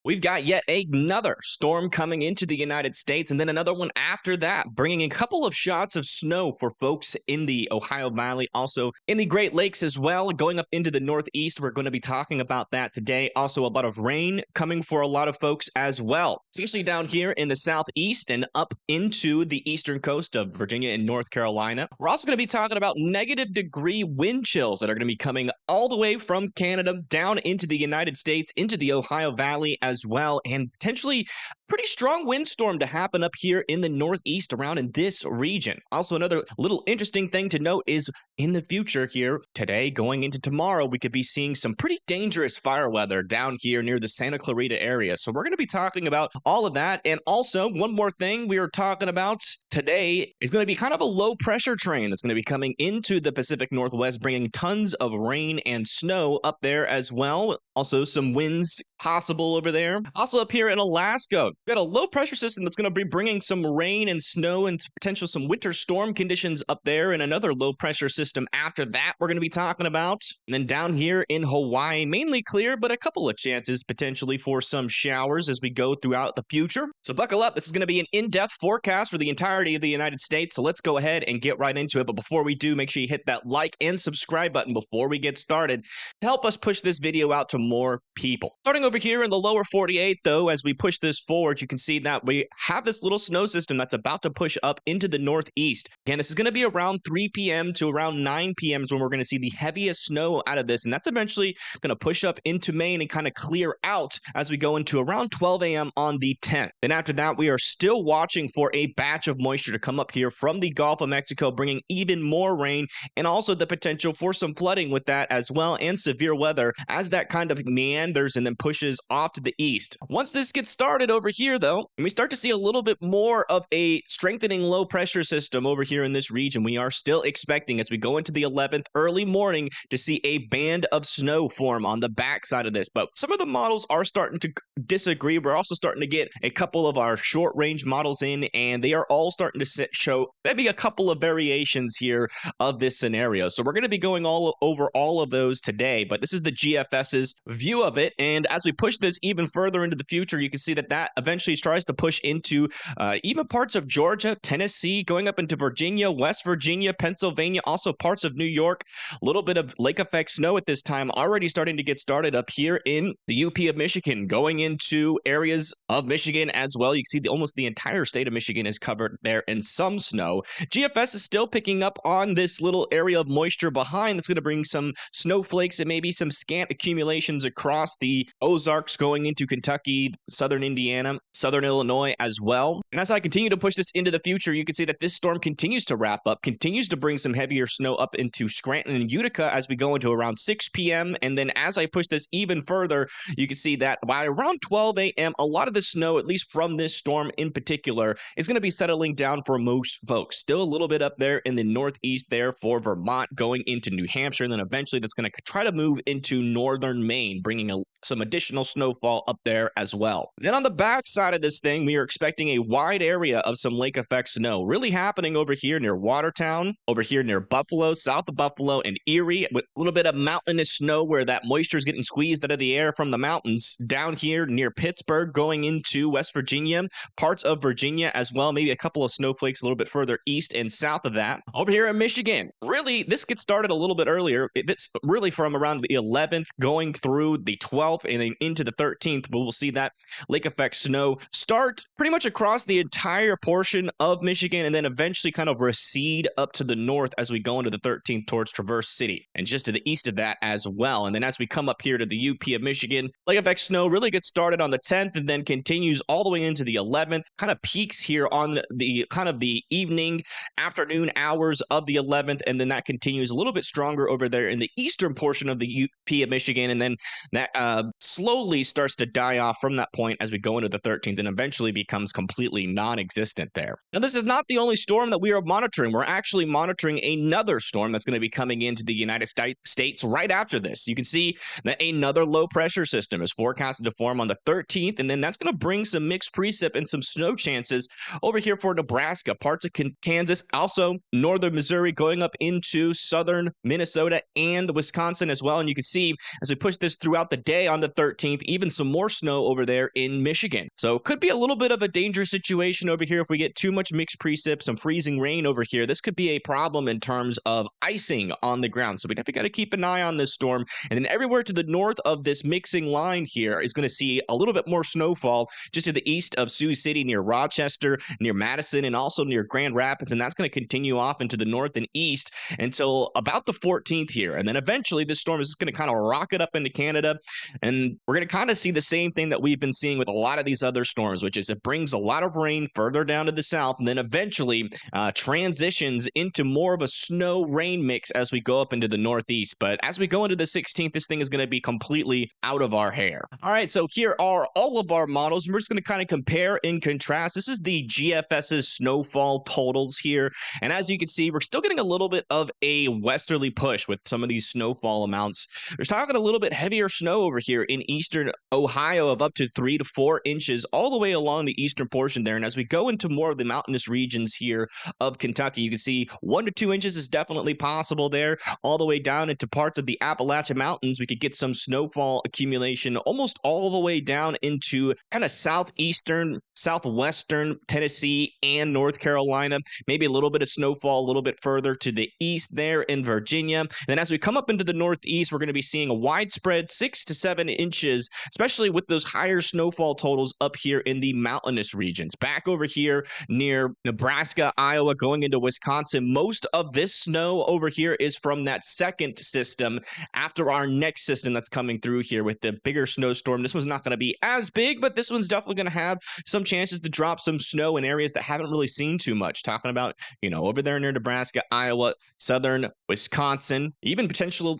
We've got yet another storm coming into the United States, and then another one after that, bringing a couple of shots of snow for folks in the Ohio Valley, also in the Great Lakes as well, going up into the Northeast. We're going to be talking about that today. Also, a lot of rain coming for a lot of folks as well, especially down here in the Southeast and up into the eastern coast of Virginia and North Carolina. We're also going to be talking about negative-degree wind chills that are going to be coming all the way from Canada down into the United States, into the Ohio Valley as well, and potentially pretty strong windstorm to happen up here in the Northeast around in this region. Also, another little interesting thing to note is in the future here, today going into tomorrow, we could be seeing some pretty dangerous fire weather down here near the Santa Clarita area. So we're going to be talking about all of that. And also, one more thing we are talking about today is going to be kind of a low pressure train that's going to be coming into the Pacific Northwest, bringing tons of rain and snow up there as well. Also, some winds possible over there. Also, up here in Alaska, we've got a low pressure system that's going to be bringing some rain and snow and potential some winter storm conditions up there, and another low pressure system after that we're going to be talking about. And then down here in Hawaii, mainly clear, but a couple of chances potentially for some showers as we go throughout the future. So buckle up. This is going to be an in-depth forecast for the entirety of the United States. So let's go ahead and get right into it. But before we do, make sure you hit that like and subscribe button before we get started to help us push this video out to more people. Starting over here in the lower 48, though, as we push this forward, you can see that we have this little snow system that's about to push up into the Northeast. Again, this is going to be around 3 p.m. to around 9 p.m. is when we're going to see the heaviest snow out of this, and that's eventually going to push up into Maine and kind of clear out as we go into around 12 a.m. on the 10th. Then after that, we are still watching for a batch of moisture to come up here from the Gulf of Mexico, bringing even more rain and also the potential for some flooding with that as well, and severe weather as that kind of meanders and then pushes off to the east. Once this gets started over here, though, and we start to see a little bit more of a strengthening low pressure system over here in this region, we are still expecting as we go into the 11th early morning to see a band of snow form on the backside of this. But some of the models are starting to disagree. We're also starting to get a couple of our short range models in, and they are all starting to show maybe a couple of variations here of this scenario. So we're going to be going over all of those today, but this is the GFS's view of it. And as we push this even further into the future, you can see that eventually tries to push into even parts of Georgia, Tennessee, going up into Virginia, West Virginia, Pennsylvania, also parts of New York. A little bit of lake effect snow at this time already starting to get started up here in the UP of Michigan, going into areas of Michigan as well. You can see almost the entire state of Michigan is covered there in some snow. GFS is still picking up on this little area of moisture behind that's going to bring some snowflakes and maybe some scant accumulations across the Ozarks going into Kentucky, southern Indiana, southern Illinois as well. And as I continue to push this into the future, you can see that this storm continues to wrap up, continues to bring some heavier snow up into Scranton and Utica as we go into around 6 p.m. And then as I push this even further, you can see that by around 12 a.m., a lot of the snow, at least from this storm in particular, is going to be settling down for most folks. Still a little bit up there in the Northeast there for Vermont, going into New Hampshire, and then eventually that's going to try to move into northern Maine, bringing some additional snowfall up there as well. Then on the back side of this thing, we are expecting a wide area of some lake effect snow really happening over here near Watertown, over here near Buffalo, south of Buffalo and Erie, with a little bit of mountainous snow where that moisture is getting squeezed out of the air from the mountains. Down here near Pittsburgh, going into West Virginia, parts of Virginia as well, maybe a couple of snowflakes a little bit further east and south of that. Over here in Michigan, really, this gets started a little bit earlier. It's really from around the 11th going through the 12th and then into the 13th, but we'll see that lake effect snow start pretty much across the entire portion of Michigan and then eventually kind of recede up to the north as we go into the 13th towards Traverse City and just to the east of that as well. And then as we come up here to the UP of Michigan, lake effect snow really gets started on the 10th and then continues all the way into the 11th, kind of peaks here on the kind of the evening, afternoon hours of the 11th, and then that continues a little bit stronger over there in the eastern portion of the UP of Michigan, and then that slowly starts to die off from that point as we go into the 13th and eventually becomes completely non-existent there. Now, this is not the only storm that we are monitoring. We're actually monitoring another storm that's going to be coming into the United States right after this. You can see that another low pressure system is forecasted to form on the 13th, and then that's going to bring some mixed precip and some snow chances over here for Nebraska, parts of Kansas, also northern Missouri, going up into southern Minnesota and Wisconsin as well. And you can see as we push this throughout the day on the 13th, even some more snow over there in Michigan. So could be a little bit of a dangerous situation over here if we get too much mixed precip, some freezing rain over here. This could be a problem in terms of icing on the ground. So we definitely got to keep an eye on this storm. And then everywhere to the north of this mixing line here is going to see a little bit more snowfall just to the east of Sioux City, near Rochester, near Madison, and also near Grand Rapids. And that's going to continue off into the north and east until about the 14th here. And then eventually this storm is just going to kind of rocket up into Canada. And we're going to kind of see the same thing that we've been seeing with a lot of these other storms, which is it brings a lot of rain further down to the south and then eventually transitions into more of a snow rain mix as we go up into the northeast. But as we go into the 16th, this thing is going to be completely out of our hair. All right, so here are all of our models. We're just going to kind of compare and contrast. This is the GFS's snowfall totals here. And as you can see, we're still getting a little bit of a westerly push with some of these snowfall amounts. We're talking a little bit heavier snow over here in eastern Ohio of up to 3 to 4 inches all the way along the eastern portion there. And as we go into more of the mountainous regions here of Kentucky, you can see 1 to 2 inches is definitely possible there. All the way down into parts of the Appalachian Mountains, we could get some snowfall accumulation almost all the way down into kind of southeastern, southwestern Tennessee and North Carolina. Maybe a little bit of snowfall a little bit further to the east there in Virginia. And then as we come up into the northeast, we're going to be seeing a widespread 6 to 7 inches, especially with those higher snowfall totals up here in the mountainous regions. Back over here near Nebraska, Iowa, going into Wisconsin, most of this snow over here is from that second system after our next system that's coming through here with the bigger snowstorm. This one's not going to be as big, but this one's definitely going to have some chances to drop some snow in areas that haven't really seen too much. Talking about, over there near Nebraska, Iowa, southern Wisconsin, even potential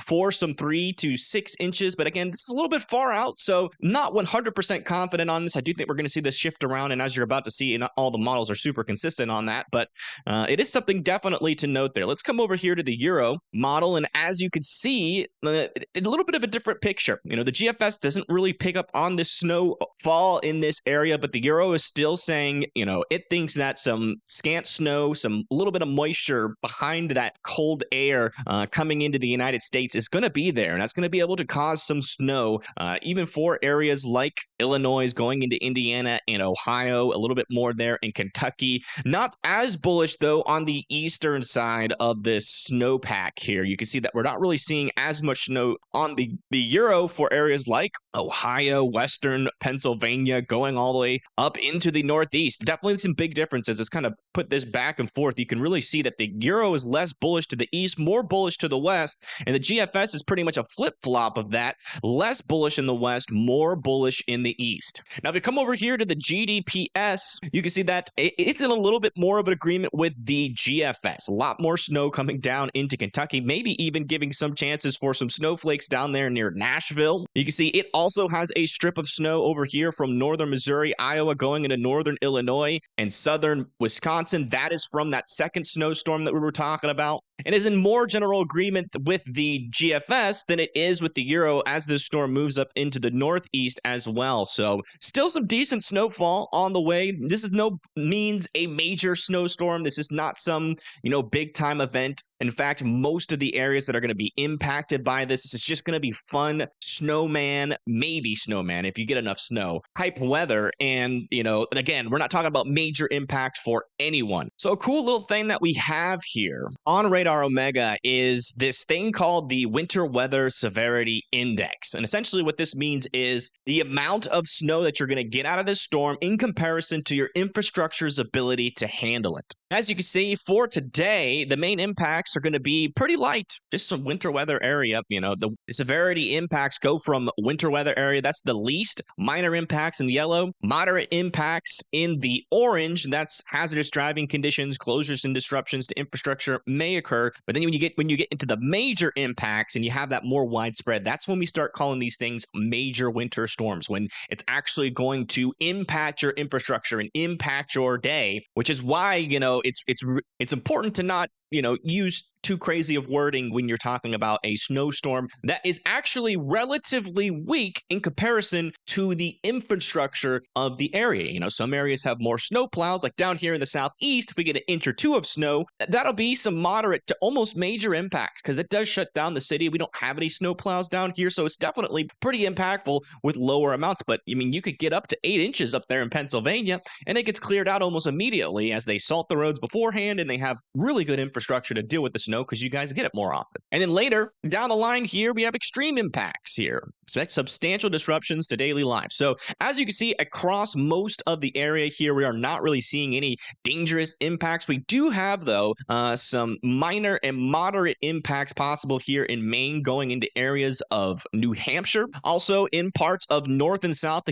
for some 3 to 6 inches. But again, this is a little bit far out, so not 100% confident on this. I do think we're going to see this shift around, and as you're about to see, not all the models are super consistent on that, but it is something definitely to note there. Let's come over here to the Euro model, and as you can see, a little bit of a different picture. The GFS doesn't really pick up on this snowfall in this area, but the Euro is still saying, it thinks that some scant snow, some little bit of moisture behind that cold air coming into the United States is going to be there, and that's going to be able to cause some snow, even for areas like Illinois, going into Indiana and Ohio, a little bit more there in Kentucky. Not as bullish, though, on the eastern side of this snowpack here. You can see that we're not really seeing as much snow on the Euro for areas like Ohio, western Pennsylvania, going all the way up into the northeast. Definitely some big differences. It's kind of put this back and forth. You can really see that the Euro is less bullish to the east, more bullish to the west, and the GFS is pretty much a flip-flop of that. Less bullish in the west, more bullish in the east. Now, if you come over here to the GDPS, you can see that it's in a little bit more of an agreement with the GFS. A lot more snow coming down into Kentucky, maybe even giving some chances for some snowflakes down there near Nashville. You can see it also has a strip of snow over here from northern Missouri, Iowa, going into northern Illinois and southern Wisconsin. That is from that second snowstorm that we were talking about, and is in more general agreement with the GFS than it is with the Euro as this storm moves up into the northeast as well. So still some decent snowfall on the way. This is no means a major snowstorm. This is not some, big time event. In fact, most of the areas that are going to be impacted by this is just going to be fun snowman, maybe snowman if you get enough snow type weather. And, again, we're not talking about major impact for anyone. So a cool little thing that we have here on Radar Omega is this thing called the Winter Weather Severity Index. And essentially what this means is the amount of snow that you're going to get out of this storm in comparison to your infrastructure's ability to handle it. As you can see, for today, the main impacts are going to be pretty light, just some winter weather area. The severity impacts go from winter weather area, that's the least, minor impacts in yellow, moderate impacts in the orange, that's hazardous driving conditions, closures and disruptions to infrastructure may occur. But then when you get into the major impacts and you have that more widespread, that's when we start calling these things major winter storms, when it's actually going to impact your infrastructure and impact your day, which is why, it's important to not, use too crazy of wording when you're talking about a snowstorm that is actually relatively weak in comparison to the infrastructure of the area. Some areas have more snow plows, like down here in the southeast. If we get an inch or two of snow, that'll be some moderate to almost major impact because it does shut down the city. We don't have any snow plows down here, so it's definitely pretty impactful with lower amounts. But you could get up to 8 inches up there in Pennsylvania, and it gets cleared out almost immediately as they salt the roads beforehand, and they have really good infrastructure to deal with the snow because you guys get it more often. And then later down the line here, we have extreme impacts here. Expect substantial disruptions to daily life. So as you can see, across most of the area here, we are not really seeing any dangerous impacts. We do have, though, some minor and moderate impacts possible here in Maine going into areas of New Hampshire. Also in parts of North and South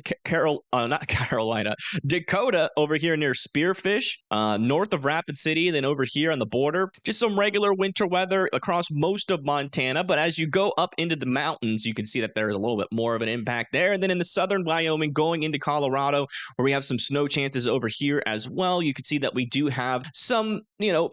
not Carolina, Dakota over here near Spearfish, north of Rapid City, then over here on the border. Just some regular winter weather across most of Montana, but as you go up into the mountains, you can see that there's a little bit more of an impact there. And then in the southern Wyoming going into Colorado, where we have some snow chances over here as well, you can see that we do have some,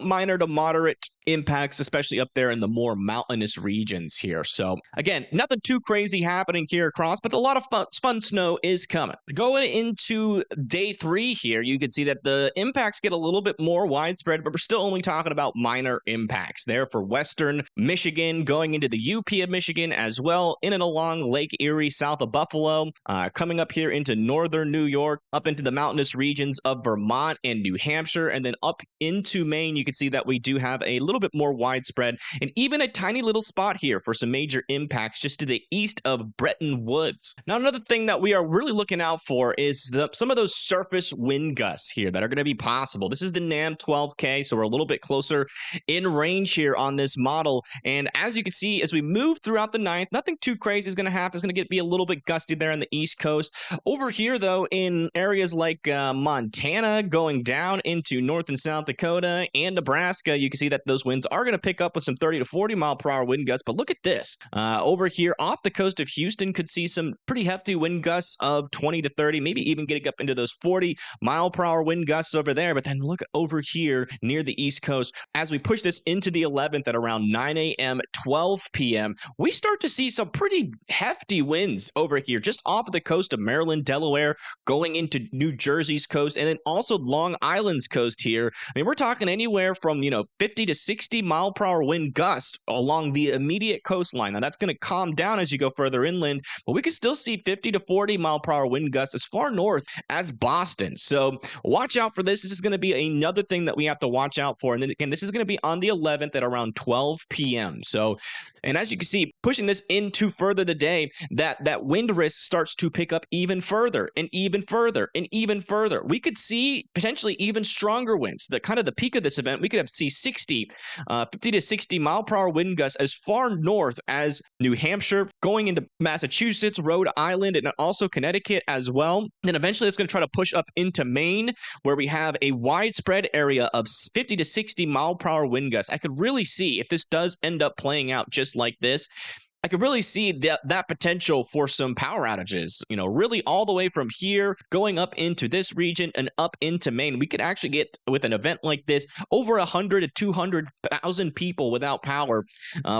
minor to moderate impacts, especially up there in the more mountainous regions here. So again, nothing too crazy happening here across, but a lot of fun snow is coming. Going into day 3 here, you can see that the impacts get a little bit more widespread, but we're still only talking about minor impacts there for western Michigan, going into the UP of Michigan as well, in and along Lake Erie, south of Buffalo, coming up here into northern New York, up into the mountainous regions of Vermont and New Hampshire, and then up into Maine. You can see that we do have a little bit more widespread, and even a tiny little spot here for some major impacts just to the east of Bretton Woods. Now, another thing that we are really looking out for is some of those surface wind gusts here that are going to be possible. This is the NAM 12K, so we're a little bit closer in range here on this model. And as you can see, as we move throughout the ninth, nothing too crazy is going to happen. It's going to be a little bit gusty there on the East Coast. Over here, though, in areas like Montana, going down into North and South Dakota and Nebraska, you can see that those winds are going to pick up with some 30 to 40 mile per hour wind gusts. But look at this. Over here off the coast of Houston, could see some pretty hefty wind gusts of 20 to 30, maybe even getting up into those 40 mile per hour wind gusts over there. But then look over here near the East Coast. As we push this into the 11th at around 9 a.m., 12 p.m., we start to see some pretty hefty winds over here just off of the coast of Maryland, Delaware, going into New Jersey's coast, and then also Long Island's coast here. We're talking anywhere from, 50 to 60 mile per hour wind gusts along the immediate coastline. Now, that's going to calm down as you go further inland, but we can still see 50 to 40 mile per hour wind gusts as far north as Boston. So watch out for this. This is going to be another thing that we have to watch out for. And then again, this is going to be on the 11th at around 12 p.m. So, and as you can see, pushing this into further the day, that wind risk starts to pick up even further and even further and even further. We could see potentially even stronger winds. The kind of the peak of this event, we could have 50 to 60 mile per hour wind gusts as far north as New Hampshire, going into Massachusetts, Rhode Island, and also Connecticut as well. Then eventually it's going to try to push up into Maine, where we have a widespread area of 50 to 60 mile per hour wind gusts. I could really see, if this does end up playing out just like this, I could really see that potential for some power outages, really all the way from here going up into this region and up into Maine. We could actually get, with an event like this, over 100 to 200,000 people without power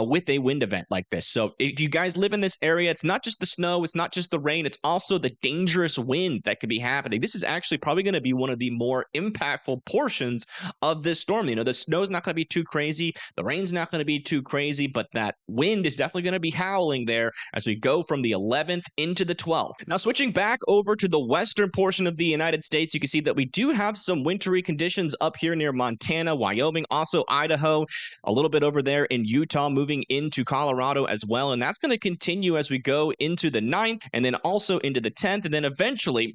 with a wind event like this. So if you guys live in this area, it's not just the snow, it's not just the rain, it's also the dangerous wind that could be happening. This is actually probably going to be one of the more impactful portions of this storm. The snow's not going to be too crazy, the rain's not going to be too crazy, but that wind is definitely going to be howling there as we go from the 11th into the 12th. Now, switching back over to the western portion of the United States, you can see that we do have some wintry conditions up here near Montana, Wyoming, also Idaho, a little bit over there in Utah, moving into Colorado as well. And that's going to continue as we go into the 9th and then also into the 10th. And then eventually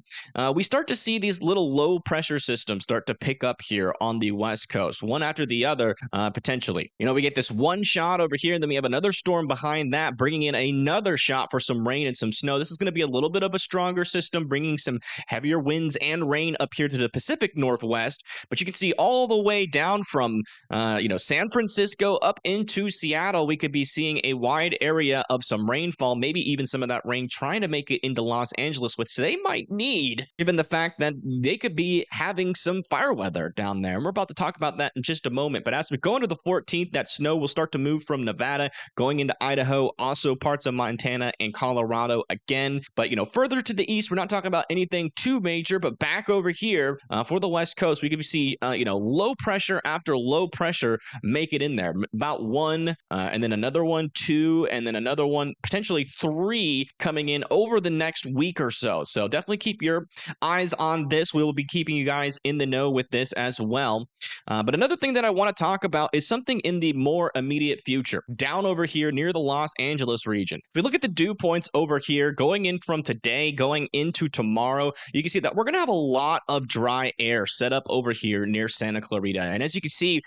we start to see these little low pressure systems start to pick up here on the West Coast, one after the other, potentially. You know, we get this one shot over here, and then we have another storm behind that, bringing in another shot for some rain and some snow. This is going to be a little bit of a stronger system, bringing some heavier winds and rain up here to the Pacific Northwest. But you can see all the way down from, San Francisco up into Seattle, we could be seeing a wide area of some rainfall, maybe even some of that rain trying to make it into Los Angeles, which they might need, given the fact that they could be having some fire weather down there. And we're about to talk about that in just a moment. But as we go into the 14th, that snow will start to move from Nevada, going into Idaho, also parts of Montana and Colorado again. But, further to the east, we're not talking about anything too major, but back over here for the West Coast, we could see, low pressure after low pressure make it in there. About one, and then another one, two, and then another one, potentially three coming in over the next week or so. So definitely keep your eyes on this. We will be keeping you guys in the know with this as well. But another thing that I want to talk about is something in the more immediate future, down over here near the Los Angeles region. If we look at the dew points over here, going in from today, going into tomorrow, you can see that we're going to have a lot of dry air set up over here near Santa Clarita. And as you can see,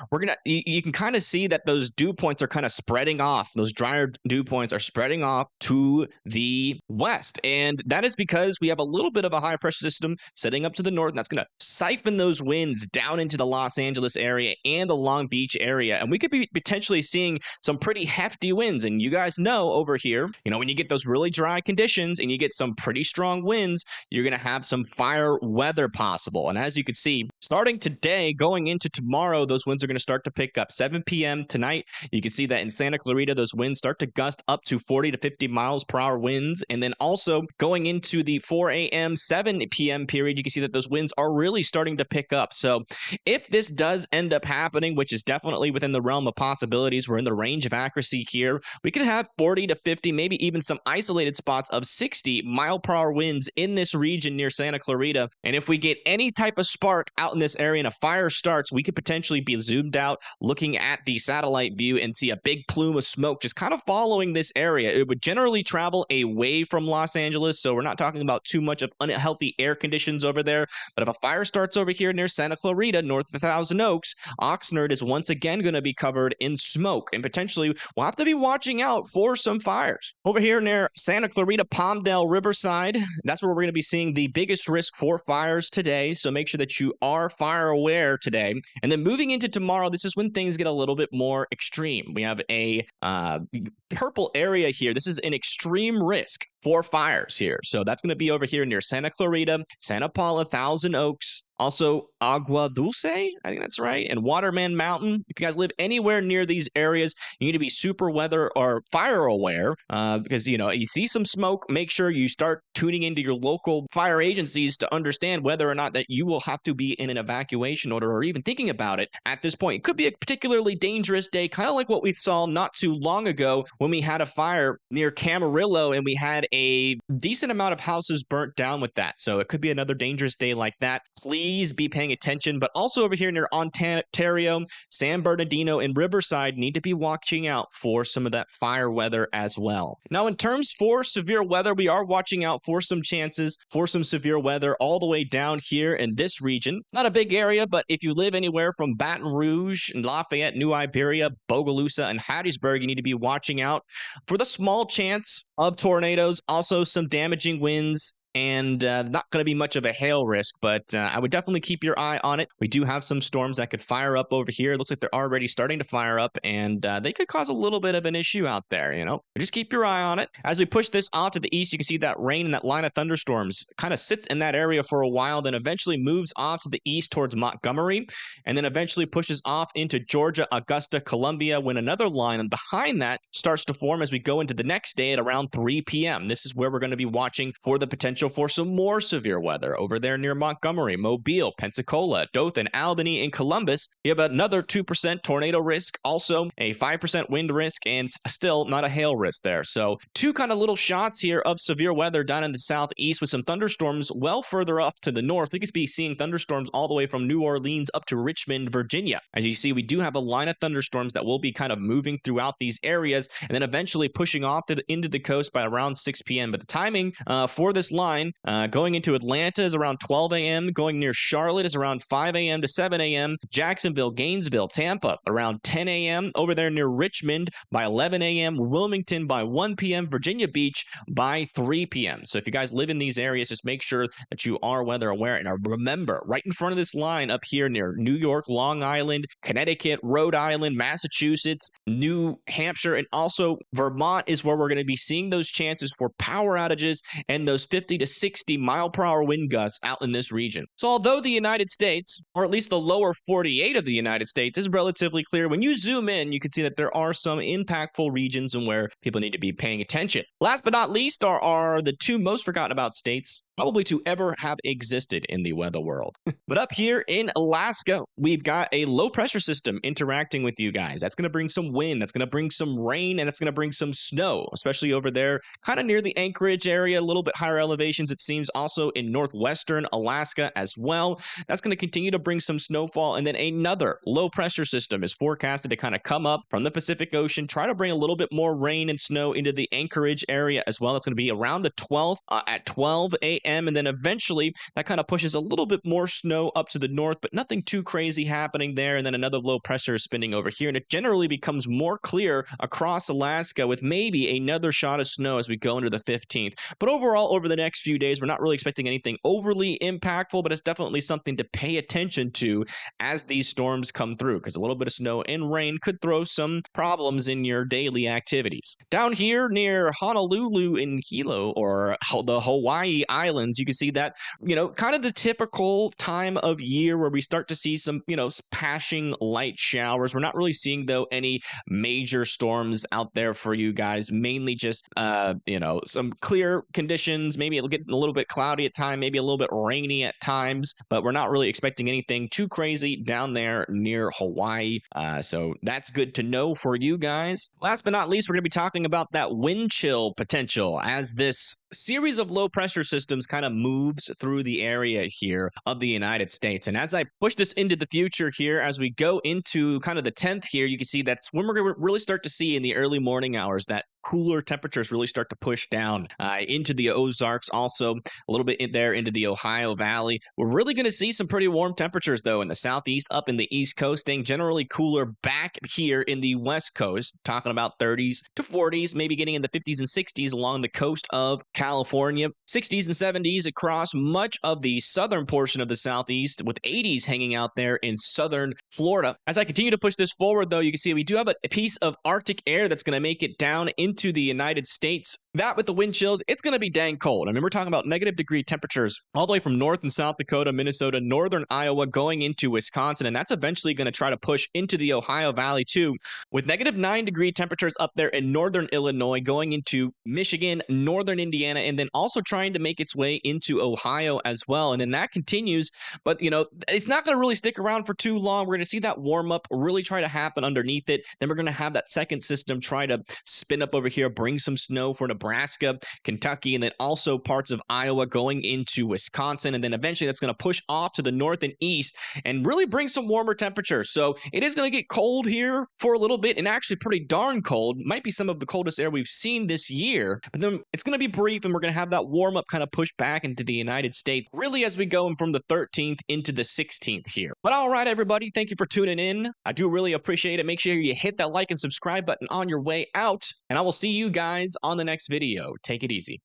you can kind of see that those dew points are kind of spreading off. Those drier dew points are spreading off to the west. And that is because we have a little bit of a high pressure system setting up to the north, and that's going to siphon those winds down into the Los Angeles area and the Long Beach area. And we could be potentially seeing some pretty hefty winds. And you guys know over here, when you get those really dry conditions and you get some pretty strong winds, you're going to have some fire weather possible. And as you can see, starting today, going into tomorrow, those winds are going to start to pick up. 7 p.m. tonight, you can see that in Santa Clarita, those winds start to gust up to 40 to 50 miles per hour winds. And then also going into the 4 a.m., 7 p.m. period, you can see that those winds are really starting to pick up. So if this does end up happening, which is definitely within the realm of possibilities, we're in the range of accuracy here, we could have 40 to 50, maybe even some isolated spots of 60 mile per hour winds in this region near Santa Clarita. And if we get any type of spark out in this area and a fire starts, we could potentially be zoomed out looking at the satellite view and see a big plume of smoke just kind of following this area. It would generally travel away from Los Angeles, so we're not talking about too much of unhealthy air conditions over there. But if a fire starts over here near Santa Clarita, north of Thousand Oaks, Oxnard is once again going to be covered in smoke, and potentially we'll have to be watching out for some fires. Over here near Santa Clarita, Palmdale, Riverside, that's where we're going to be seeing the biggest risk for fires today, so make sure that you are fire aware today. And then moving into tomorrow, this is when things get a little bit more extreme. We have a purple area here. This is an extreme risk for fires here. So that's going to be over here near Santa Clarita, Santa Paula, Thousand Oaks, also Agua Dulce, I think that's right, and Waterman Mountain. If you guys live anywhere near these areas, you need to be super weather or fire aware because, you see some smoke, make sure you start tuning into your local fire agencies to understand whether or not that you will have to be in an evacuation order or even thinking about it at this point. It could be a particularly dangerous day, kind of like what we saw not too long ago when we had a fire near Camarillo and we had a decent amount of houses burnt down with that. So it could be another dangerous day like that. Please be paying attention. But also over here near Ontario, San Bernardino, and Riverside need to be watching out for some of that fire weather as well. Now, in terms for severe weather, we are watching out for some chances for some severe weather all the way down here in this region. Not a big area, but if you live anywhere from Baton Rouge and Lafayette, New Iberia, Bogalusa, and Hattiesburg, you need to be watching out for the small chance of tornadoes, also some damaging winds, and not going to be much of a hail risk, but I would definitely keep your eye on it. We do have some storms that could fire up over here. It looks like they're already starting to fire up, and they could cause a little bit of an issue out there, But just keep your eye on it. As we push this off to the east, you can see that rain and that line of thunderstorms kind of sits in that area for a while, then eventually moves off to the east towards Montgomery, and then eventually pushes off into Georgia, Augusta, Columbia, when another line behind that starts to form as we go into the next day at around 3 p.m. This is where we're going to be watching for the potential potential for some more severe weather over there near Montgomery, Mobile, Pensacola, Dothan, Albany, and Columbus. You have another 2% tornado risk, also a 5% wind risk, and still not a hail risk there. So two kind of little shots here of severe weather down in the southeast with some thunderstorms well further up to the north. We could be seeing thunderstorms all the way from New Orleans up to Richmond, Virginia. As you see, we do have a line of thunderstorms that will be kind of moving throughout these areas and then eventually pushing off into the coast by around 6 p.m. But the timing for this line going into Atlanta is around 12 a.m. Going near Charlotte is around 5 a.m. to 7 a.m. Jacksonville, Gainesville, Tampa around 10 a.m. Over there near Richmond by 11 a.m. Wilmington by 1 p.m. Virginia Beach by 3 p.m. So if you guys live in these areas, just make sure that you are weather aware. And remember, right in front of this line up here near New York, Long Island, Connecticut, Rhode Island, Massachusetts, New Hampshire, and also Vermont is where we're going to be seeing those chances for power outages and those 50 to 60 mile per hour wind gusts out in this region. So although the United States, or at least the lower 48 of the United States, is relatively clear, when you zoom in, you can see that there are some impactful regions and where people need to be paying attention. Last but not least are the two most forgotten about states probably to ever have existed in the weather world. But up here in Alaska, we've got a low pressure system interacting with you guys. That's going to bring some wind, that's going to bring some rain, and that's going to bring some snow, especially over there, kind of near the Anchorage area, a little bit higher elevations, it seems, also in northwestern Alaska as well. That's going to continue to bring some snowfall, and then another low pressure system is forecasted to kind of come up from the Pacific Ocean, try to bring a little bit more rain and snow into the Anchorage area as well. That's going to be around the 12th at 12 a.m. And then eventually that kind of pushes a little bit more snow up to the north, but nothing too crazy happening there. And then another low pressure is spinning over here, and it generally becomes more clear across Alaska with maybe another shot of snow as we go into the 15th. But overall, over the next few days, we're not really expecting anything overly impactful, but it's definitely something to pay attention to as these storms come through, because a little bit of snow and rain could throw some problems in your daily activities. Down here near Honolulu and Hilo, or the Hawaii Islands, you can see that, kind of the typical time of year where we start to see some, passing light showers. We're not really seeing, though, any major storms out there for you guys, mainly just, some clear conditions. Maybe it'll get a little bit cloudy at times, maybe a little bit rainy at times, but we're not really expecting anything too crazy down there near Hawaii. So that's good to know for you guys. Last but not least, we're going to be talking about that wind chill potential as this series of low pressure systems kind of moves through the area here of the United States. And as I push this into the future here, as we go into kind of the 10th here, you can see that's when we're going to really start to see in the early morning hours that cooler temperatures really start to push down into the Ozarks, also a little bit in there into the Ohio Valley. We're really going to see some pretty warm temperatures, though, in the southeast, up in the East Coast, staying generally cooler back here in the West Coast, talking about 30s to 40s, maybe getting in the 50s and 60s along the coast of California, 60s and 70s across much of the southern portion of the southeast, with 80s hanging out there in southern Florida. As I continue to push this forward, though, you can see we do have a piece of Arctic air that's going to make it down into the United States. That with the wind chills, it's going to be dang cold. I mean, we're talking about negative degree temperatures all the way from North and South Dakota, Minnesota, northern Iowa, going into Wisconsin, and that's eventually going to try to push into the Ohio Valley too, with negative 9-degree temperatures up there in northern Illinois, going into Michigan, northern Indiana, and then also trying to make its way into Ohio as well. And then that continues, but it's not going to really stick around for too long. We're going to see that warm up really try to happen underneath it. Then we're going to have that second system try to spin up over here, bring some snow for Nebraska, Kentucky, and then also parts of Iowa going into Wisconsin. And then eventually that's going to push off to the north and east and really bring some warmer temperatures. So it is going to get cold here for a little bit, and actually pretty darn cold. Might be some of the coldest air we've seen this year, but then it's going to be brief, and we're going to have that warm up kind of push back into the United States, really as we go from the 13th into the 16th here. But all right, everybody, thank you for tuning in. I do really appreciate it. Make sure you hit that like and subscribe button on your way out, and I will see you guys on the next video. Take it easy.